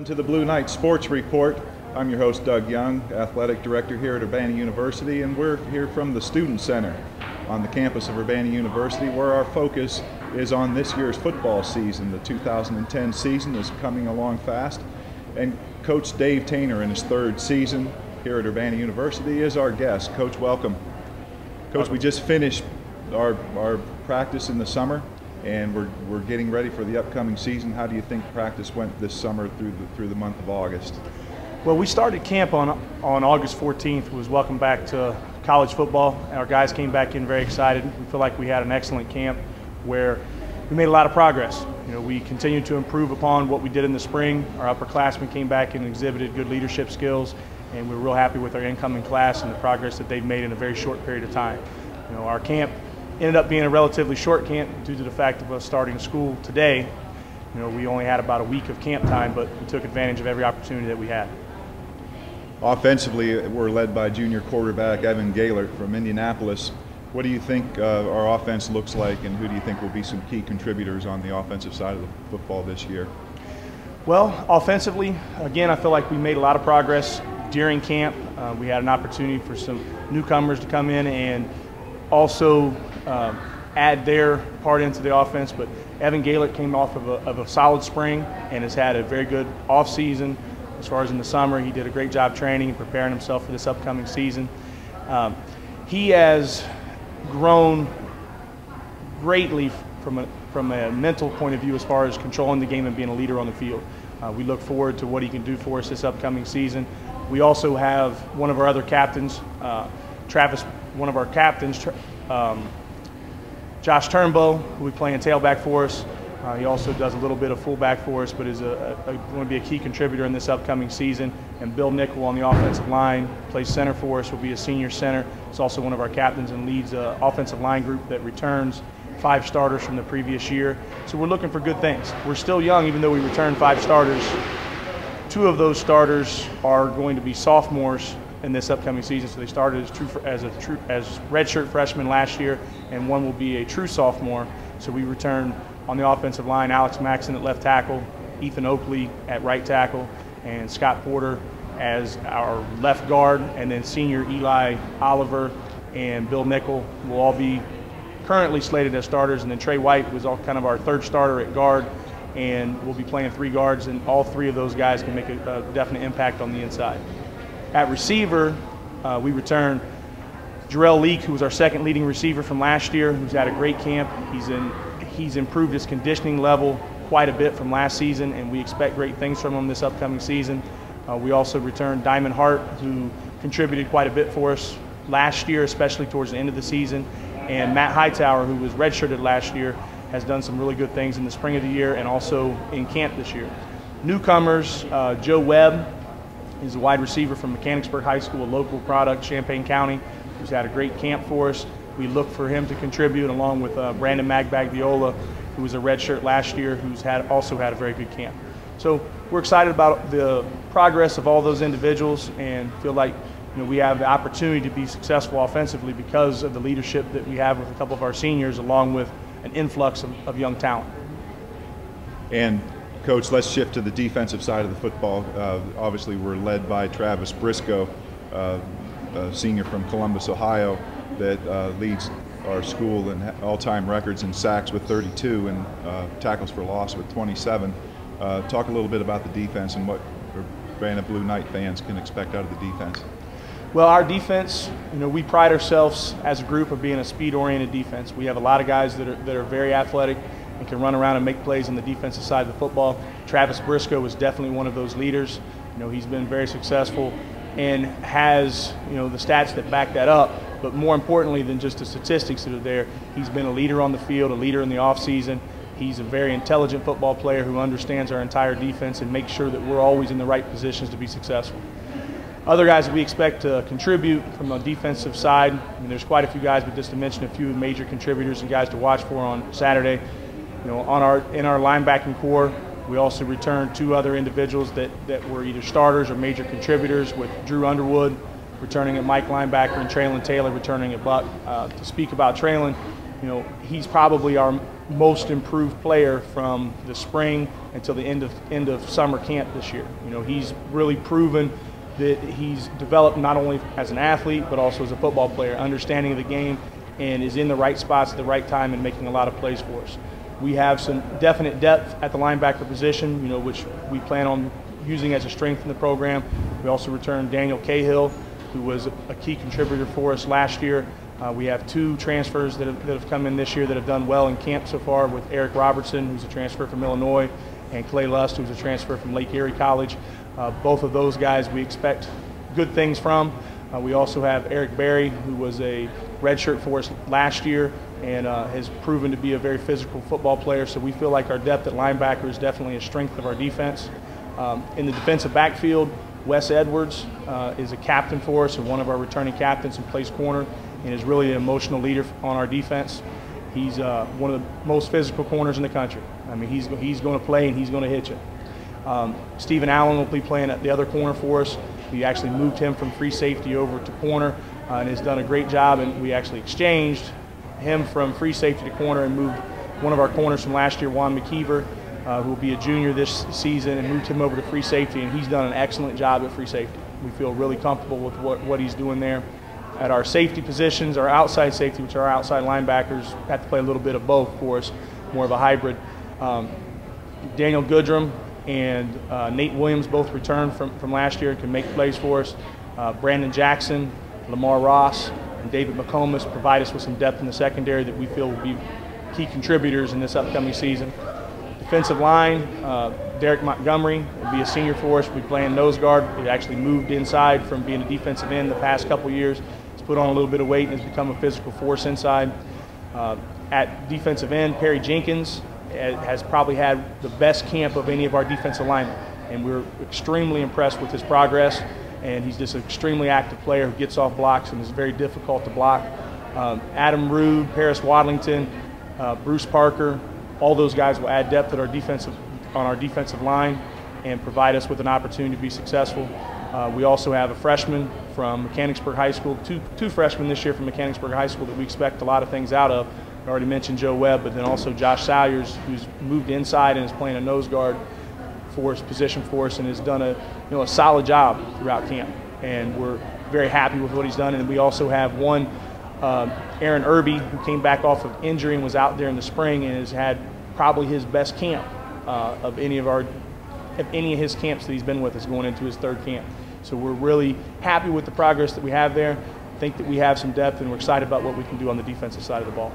Welcome to the Blue Knight Sports Report. I'm your host, Doug Young, Athletic Director here at Urbana University, and we're here from the Student Center on the campus of Urbana University, where our focus is on this year's football season. The 2010 season is coming along fast, and Coach Dave Taynor, in his third season here at Urbana University, is our guest. Coach, welcome. Coach, we just finished our practice in the summer, and we're getting ready for the upcoming season. How do you think practice went this summer through the month of August? Well, we started camp on August 14th. It was welcome back to college football. Our guys came back in very excited. We feel like we had an excellent camp where we made a lot of progress. You know, we continued to improve upon what we did in the spring. Our upperclassmen came back and exhibited good leadership skills, and we're real happy with our incoming class and the progress that they've made in a very short period of time. You know, our camp ended up being a relatively short camp due to the fact of us starting school today. You know, we only had about a week of camp time, but we took advantage of every opportunity that we had. Offensively, we're led by junior quarterback Evan Gaylor from Indianapolis. What do you think our offense looks like, and who do you think will be some key contributors on the offensive side of the football this year? Well, offensively, again, I feel like we made a lot of progress during camp. We had an opportunity for some newcomers to come in and also add their part into the offense, but Evan Gaylor came off of a solid spring and has had a very good off season. As far as in the summer, he did a great job training and preparing himself for this upcoming season. He has grown greatly from a mental point of view as far as controlling the game and being a leader on the field. We look forward to what he can do for us this upcoming season. We also have one of our other captains, Josh Turnbow, who we play in tailback for us. He also does a little bit of fullback for us, but is going to be a key contributor in this upcoming season. And Bill Nickel on the offensive line plays center for us, will be a senior center. He's also one of our captains and leads an offensive line group that returns 5 starters from the previous year. So we're looking for good things. We're still young, even though we returned 5 starters. 2 of those starters are going to be sophomores in this upcoming season, so they started as redshirt freshmen last year, and one will be a true sophomore. So we return on the offensive line Alex Maxson at left tackle, Ethan Oakley at right tackle, and Scott Porter as our left guard, and then senior Eli Oliver and Bill Nickel will all be currently slated as starters, and then Trey White was all kind of our third starter at guard, and we'll be playing 3 guards, and all 3 of those guys can make a definite impact on the inside. At receiver, we return Jarrell Leak, who was our second leading receiver from last year, who's had a great camp. He's improved his conditioning level quite a bit from last season, and we expect great things from him this upcoming season. We also returned Diamond Hart, who contributed quite a bit for us last year, especially towards the end of the season. And Matt Hightower, who was redshirted last year, has done some really good things in the spring of the year and also in camp this year. Newcomers, Joe Webb. He's a wide receiver from Mechanicsburg High School, a local product, Champaign County, who's had a great camp for us. We look for him to contribute, along with Brandon Magbagbiola, who was a redshirt last year, who's also had a very good camp. So we're excited about the progress of all those individuals and feel like, you know, we have the opportunity to be successful offensively because of the leadership that we have with a couple of our seniors, along with an influx of young talent. And Coach, let's shift to the defensive side of the football. Obviously, we're led by Travis Briscoe, a senior from Columbus, Ohio, that leads our school in all-time records in sacks with 32 and tackles for loss with 27. Talk a little bit about the defense and what Urbana Blue Knight fans can expect out of the defense. Well, our defense, you know, we pride ourselves as a group of being a speed-oriented defense. We have a lot of guys that are very athletic and can run around and make plays on the defensive side of the football. Travis Briscoe is definitely one of those leaders. You know, he's been very successful and has, you know, the stats that back that up. But more importantly than just the statistics that are there, he's been a leader on the field, a leader in the offseason. He's a very intelligent football player who understands our entire defense and makes sure that we're always in the right positions to be successful. Other guys that we expect to contribute from the defensive side, I mean, there's quite a few guys, but just to mention a few major contributors and guys to watch for on Saturday. You know, in our linebacking core, we also returned 2 other individuals that were either starters or major contributors, with Drew Underwood returning at Mike linebacker and Traylon Taylor returning at Buck. To speak about Traylon, you know, he's probably our most improved player from the spring until the end of summer camp this year. You know, he's really proven that he's developed not only as an athlete but also as a football player, understanding of the game, and is in the right spots at the right time and making a lot of plays for us. We have some definite depth at the linebacker position, you know, which we plan on using as a strength in the program. We also returned Daniel Cahill, who was a key contributor for us last year. We have 2 transfers that have come in this year that have done well in camp so far, with Eric Robertson, who's a transfer from Illinois, and Clay Lust, who's a transfer from Lake Erie College. Both of those guys we expect good things from. We also have Eric Berry, who was a redshirt for us last year and has proven to be a very physical football player. So we feel like our depth at linebacker is definitely a strength of our defense. In the defensive backfield, Wes Edwards is a captain for us and one of our returning captains and plays corner, and is really an emotional leader on our defense. He's one of the most physical corners in the country. I mean, he's going to play and he's going to hit you. Stephen Allen will be playing at the other corner for us. We actually moved him from free safety over to corner and has done a great job, and we actually exchanged him from free safety to corner and moved one of our corners from last year, Juan McKeever, who will be a junior this season, and moved him over to free safety, and he's done an excellent job at free safety. We feel really comfortable with what he's doing there. At our safety positions, our outside safety, which are our outside linebackers, have to play a little bit of both for us, more of a hybrid. Daniel Goodrum and Nate Williams both returned from last year and can make plays for us. Brandon Jackson, Lamar Ross, and David McComas provide us with some depth in the secondary that we feel will be key contributors in this upcoming season. Defensive line, Derek Montgomery will be a senior for us. We play in nose guard. He actually moved inside from being a defensive end the past couple years. He's put on a little bit of weight and has become a physical force inside. At defensive end, Perry Jenkins has probably had the best camp of any of our defensive linemen, and we're extremely impressed with his progress. And he's just an extremely active player who gets off blocks and is very difficult to block. Adam Rude, Paris Wadlington, Bruce Parker, all those guys will add depth at on our defensive line and provide us with an opportunity to be successful. We also have a freshman from Mechanicsburg High School, two freshmen this year from Mechanicsburg High School that we expect a lot of things out of. I already mentioned Joe Webb, but then also Josh Salyers, who's moved inside and is playing a nose guard position for us, and has done a solid job throughout camp. And we're very happy with what he's done. And we also have one, Aaron Irby, who came back off of injury and was out there in the spring and has had probably his best camp of any of his camps that he's been with us, going into his 3rd camp. So we're really happy with the progress that we have there. I think that we have some depth, and we're excited about what we can do on the defensive side of the ball.